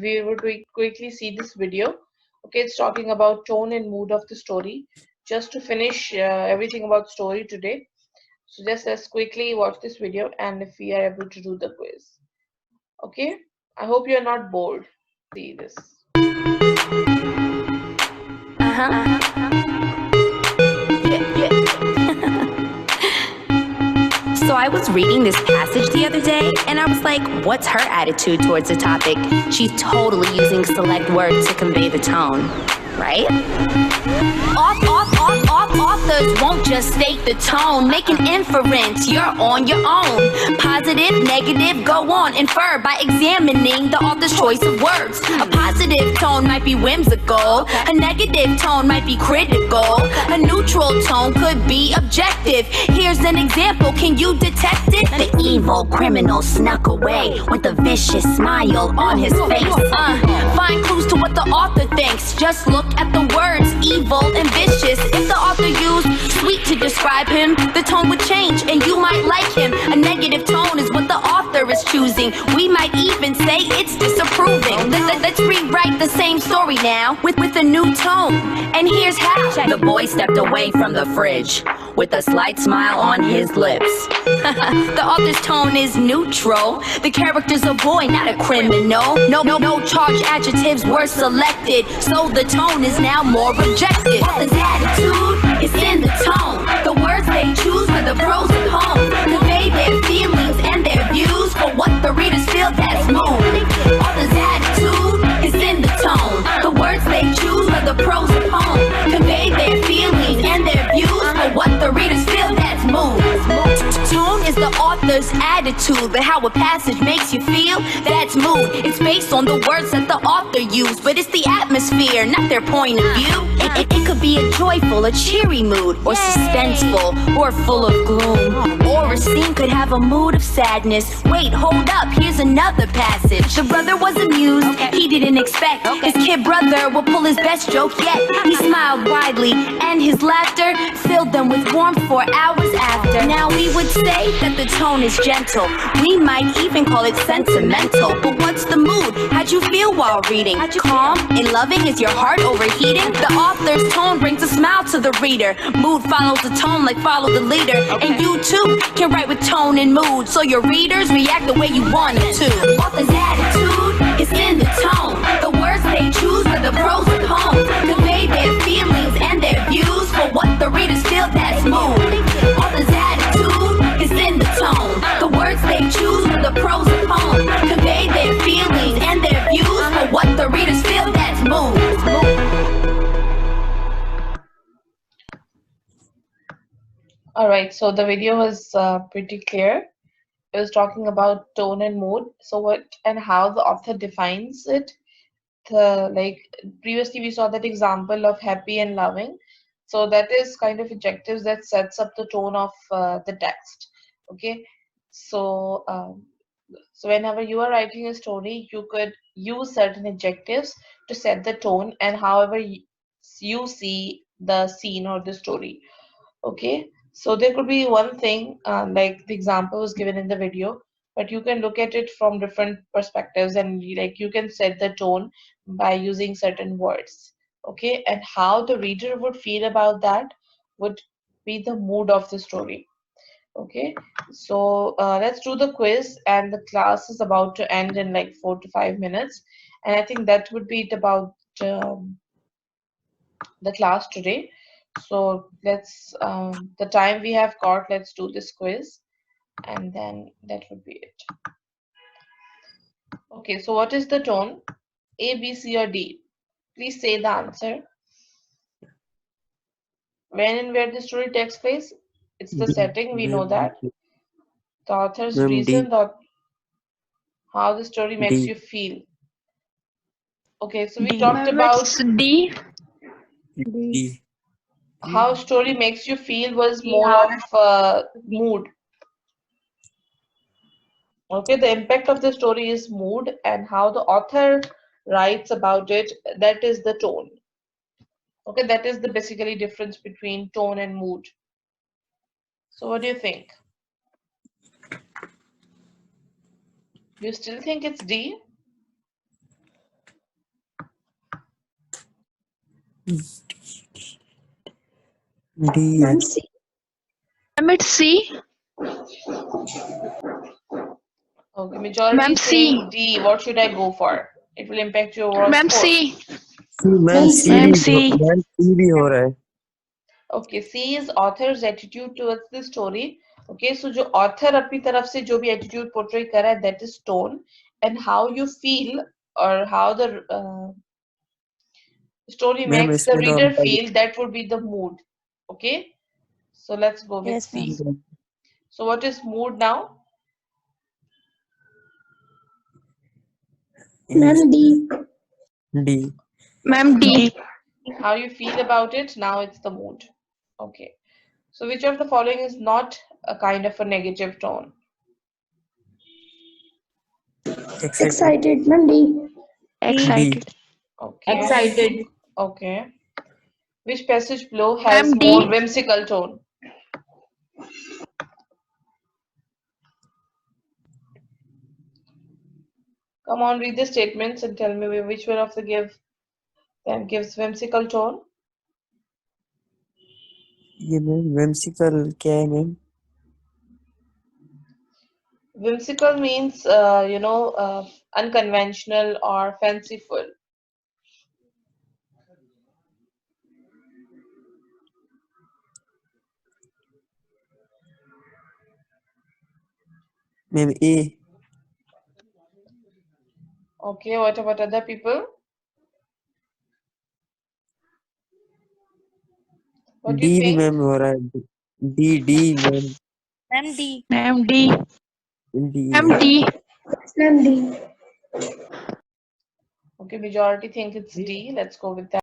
we would quickly see this video. Okay, it's talking about tone and mood of the story. Just to finish everything about story today. So just let's quickly watch this video, and if we are able to do the quiz. Okay, I hope you're not bored. See this. So I was reading this passage the other day, and I was like, what's her attitude towards the topic? She's totally using select words to convey the tone, right? Authors won't just state the tone, make an inference, you're on your own. Positive, negative, go on, infer by examining the author's choice of words. A positive tone might be whimsical, a negative tone might be critical, a neutral tone could be objective. Here's an example, can you detect it? The evil criminal snuck away with a vicious smile on his face. Find clues to what the author thinks, just look at the words evil and vicious. If the author used sweet to describe him, the tone would change and you might like him. A negative tone is what the author is choosing. We might even say it's disapproving. Let's rewrite the same story now with a new tone. And here's how. The boy stepped away from the fridge with a slight smile on his lips. The author's tone is neutral. The character's a boy, not a criminal. No charged adjectives were selected, so the tone is now more objective. Author's attitude is in the tone. The words they choose for the pros and cons convey their feelings and their views for what the readers feel that's mood. Author's attitude is in the tone. The words they choose for the pros and cons convey their feelings and their views for what the readers feel that's mood. Tone is the author's attitude, but how a passage makes you feel, that's mood. It's based on the words that the author used, but it's the atmosphere, not their point of view. It could be a joyful, a cheery mood, or suspenseful, or full of gloom. Or a scene could have a mood of sadness. Wait, hold up, here's another passage. The brother was amused, he didn't expect his kid brother would pull his best joke yet. He smiled widely, and his laughter filled them with warmth for hours after. Now we would say that the tone is gentle. We might even call it sentimental. But what's the mood? How'd you feel while reading? Calm and loving? Is your heart overheating? The author's tone brings a smile to the reader. Mood follows the tone like follow the leader. And you too can write with tone and mood, so your readers react the way you want them to. Author's attitude is in the tone. The words they choose for the pros and cons convey their feelings and their views for what the readers feel that's mood. Author's attitude is in the tone. The words they choose for the pros and cons convey their feelings and their views for what the readers feel that's mood. Alright, so the video was pretty clear. It was talking about tone and mood. So what and how the author defines it. Like previously we saw that example of happy and loving. So that is kind of adjectives that sets up the tone of the text. Okay, so so whenever you are writing a story, you could use certain adjectives to set the tone and however you see the scene or the story. Okay, so there could be one thing like the example was given in the video, but you can look at it from different perspectives and like you can set the tone by using certain words. Okay, and how the reader would feel about that would be the mood of the story. Okay, so let's do the quiz, and the class is about to end in like 4 to 5 minutes, and I think that would be it about the class today. So let's the time we have got, let's do this quiz, and then that would be it. Okay, so what is the tone? A, B, C, or D? Please say the answer. When and where the story takes place? It's the setting, we know that. The author's reason, how the story makes you feel. Okay, so we talked about D. How story makes you feel was more of mood. Okay, the impact of the story is mood, and how the author writes about it, that is the tone. Okay, that is the basically difference between tone and mood. So what do you think? Do you still think it's D? D है। Ma'am, C. Ma'am, it's C. Okay, majority Ma'am, is saying C. D. What should I go for? It will impact your overall Ma'am, score. C. C ma'am Ma'am, C C. Ma'am, भी C. Ma'am सी भी हो रहा है। Okay, C is author's attitude towards the story. Okay, so जो author अपनी तरफ से जो भी attitude portray कर रहा है, that is tone, and how you feel or how the story ma'am makes the इसमें reader तो feel, that would be the mood. Okay, so let's go with Yes, C. ma'am. So what is mood now? Ma'am, D. D. Ma'am, D. How you feel about it, now it's the mood. Okay, so which of the following is not a kind of a negative tone? Excited. Excited. Ma'am, D. D. Excited. Okay. Excited. Okay. Which passage below has Ma'am, more D. whimsical tone? Come on, read the statements and tell me which one of the give them gives whimsical tone. ये ma'am whimsical क्या है ma'am? Whimsical means, unconventional or fanciful. Ma'am A. Okay, what about other people? What do D you भी think? Ma'am हो रहा है। D D ma'am Ma'am, D. Ma'am, D. D Ma'am, है। D. Ma'am, D. Okay, majority think it's D. Let's go with that.